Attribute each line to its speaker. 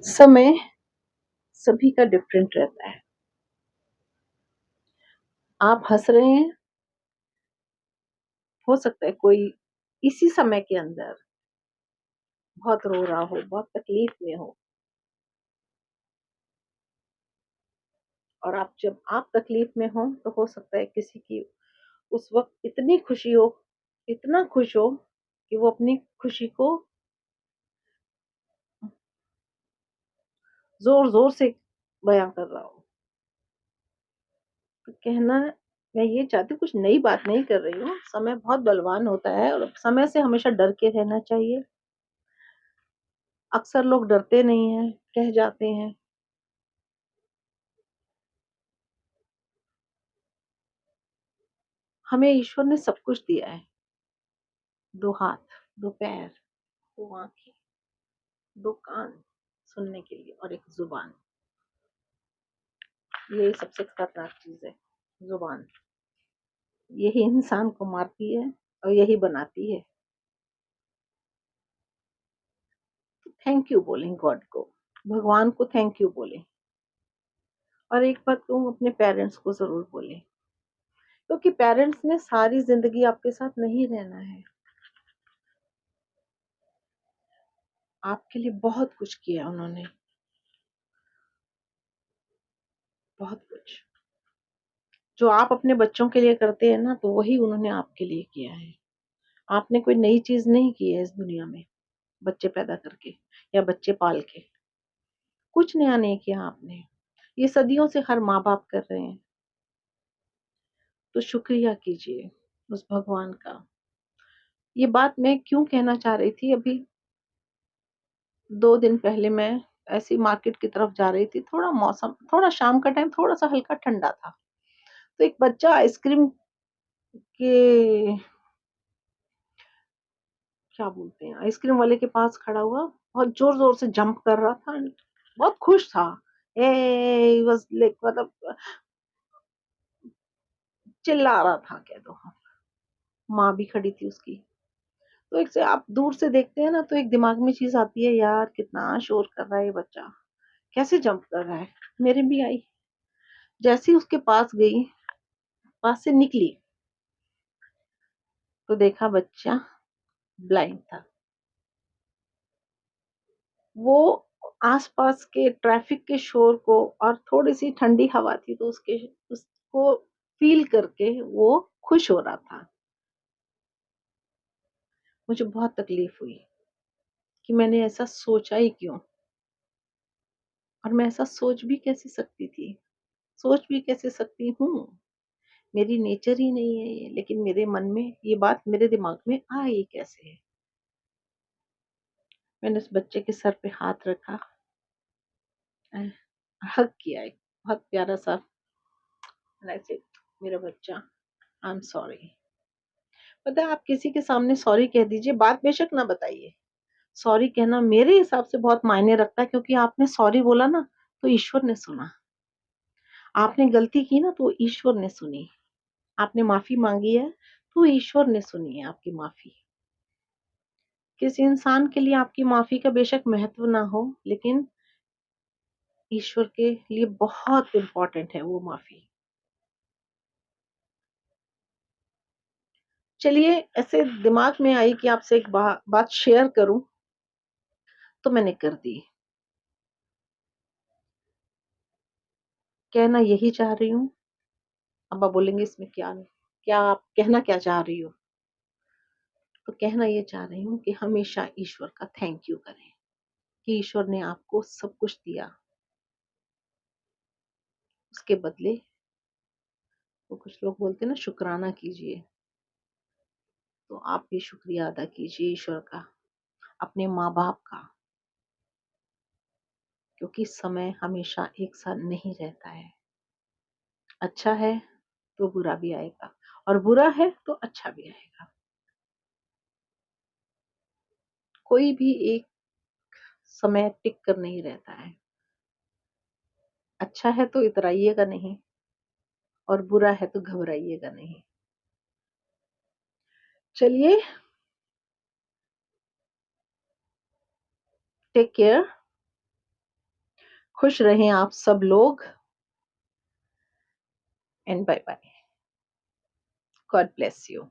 Speaker 1: समय सभी का डिफरेंट रहता है। आप हँस रहे हैं, हो सकता है कोई इसी समय के अंदर बहुत रो रहा हो, बहुत तकलीफ में हो। और जब आप तकलीफ में हो तो हो सकता है किसी की उस वक़्त इतनी खुशी हो, इतना खुश हो कि वो अपनी खुशी को ज़ोर-ज़ोर से बयाँ कर रहा हो। तो कहना मैं ये चाहती हूँ, कुछ नई बात नहीं कर रही हूँ, समय बहुत बलवान होता है और समय से हमेशा डर के रहना चाहिए। अक्सर लोग डरते नहीं हैं, कह जाते हैं। हमें ईश्वर ने सब कुछ दिया है, 2 हाथ, 2 पैर, 2 आँखें, 2 कान सुनने के लिए और 1 ज़ुबान। यही सबसे खतरनाक चीज़ है, ज़ुबान। यही इंसान को मारती है और यही बनाती है। तो थैंक यू बोलें गॉड को, भगवान को थैंक यू बोलें। और एक बात कहूँ, अपने पेरेंट्स को ज़रूर बोलें, क्योंकि पेरेंट्स ने सारी ज़िंदगी आपके साथ नहीं रहना है। आपके लिए बहुत कुछ किया उन्होंने, बहुत कुछ। जो आप अपने बच्चों के लिए करते हैं ना, तो वही उन्होंने आपके लिए किया है। आपने कोई नई चीज़ नहीं की है इस दुनिया में, बच्चे पैदा करके या बच्चे पाल के। कुछ नया नहीं किया आपने। ये सदियों से हर माँ-बाप कर रहे हैं। तो शुक्रिया कीजिए उस भगवान का। ये बात मैं क्यों कहना चाह रही थी, अभी 2 दिन पहले मैं ऐसे ही मार्केट की तरफ जा रही थी, थोड़ा मौसम, थोड़ा शाम का टाइम थोड़ा-सा हल्का ठंडा था। तो एक बच्चा आइसक्रीम के क्या बोलते हैं, आइसक्रीम वाले के पास खड़ा हुआ, बहुत ज़ोर-ज़ोर से जंप कर रहा था, बहुत खुश था। ही वाज़ लाइक, मतलब चिल्ला रहा था कह दो। माँ भी खड़ी थी उसकी। तो एक से आप दूर से देखते हैं ना, तो एक दिमाग में चीज़ आती है, यार कितना शोर कर रहा है ये बच्चा, कैसे जंप कर रहा है? मेरे भी आई। जैसे ही उसके पास गई, पास से निकली, तो देखा बच्चा ब्लाइंड था। वो आस-पास के ट्रैफिक के शोर को और थोड़ी-सी ठंडी हवा थी, तो उसको फ़ील करके वो खुश हो रहा था। मुझे बहुत तकलीफ़ हुई कि मैंने ऐसा सोचा ही क्यों? और मैं ऐसा सोच भी कैसे सकती थी? सोच भी कैसे सकती हूँ? मेरी नेचर ही नहीं है ये, लेकिन मेरे मन में ये बात, मेरे दिमाग में आई कैसे? मैंने उस बच्चे के सर पे हाथ रखा, अ, हग किया, एक बहुत प्यारा-सा, एंड आई सेड, मेरा बच्चा, आई एम सॉरी। पता है, आप किसी के सामने सॉरी कह दीजिए, बात बेशक ना बताइए। सॉरी कहना मेरे हिसाब से बहुत मायने रखता है, क्योंकि आपने सॉरी बोला ना, तो ईश्वर ने सुना। आपने गलती की ना, तो ईश्वर ने सुनी। आपने माफ़ी माँगी है, तो ईश्वर ने सुनी है आपकी माफ़ी। किसी इंसान के लिए आपकी माफ़ी का बेशक महत्व ना हो, लेकिन ईश्वर के लिए बहुत इम्पोर्टेंट है वो माफ़ी। चलिए, ऐसे दिमाग में आई कि आपसे एक बात शेयर करूँ, तो मैंने कर दी। कहना यही चाह रही हूँ। अब आप बोलेंगे इसमें क्या, क्या आप कहना क्या चाह रही हो? तो कहना ये चाह रही हूँ कि हमेशा ईश्वर का थैंक यू करें, कि ईश्वर ने आपको सब कुछ दिया, उसके बदले वो, कुछ लोग बोलते हैं ना, शुकराना कीजिए। तो आप भी शुक्रिया अदा कीजिए ईश्वर का, अपने माँ-बाप का, क्योंकि समय हमेशा एक सा नहीं रहता है। अच्छा है तो बुरा भी आएगा, और बुरा है तो अच्छा भी आएगा। कोई भी एक समय टिक कर नहीं रहता है। अच्छा है तो इतराइएगा नहीं, और बुरा है तो घबराइएगा नहीं। चलिए, टेक केयर, खुश रहें आप सब लोग and bye bye. God bless you.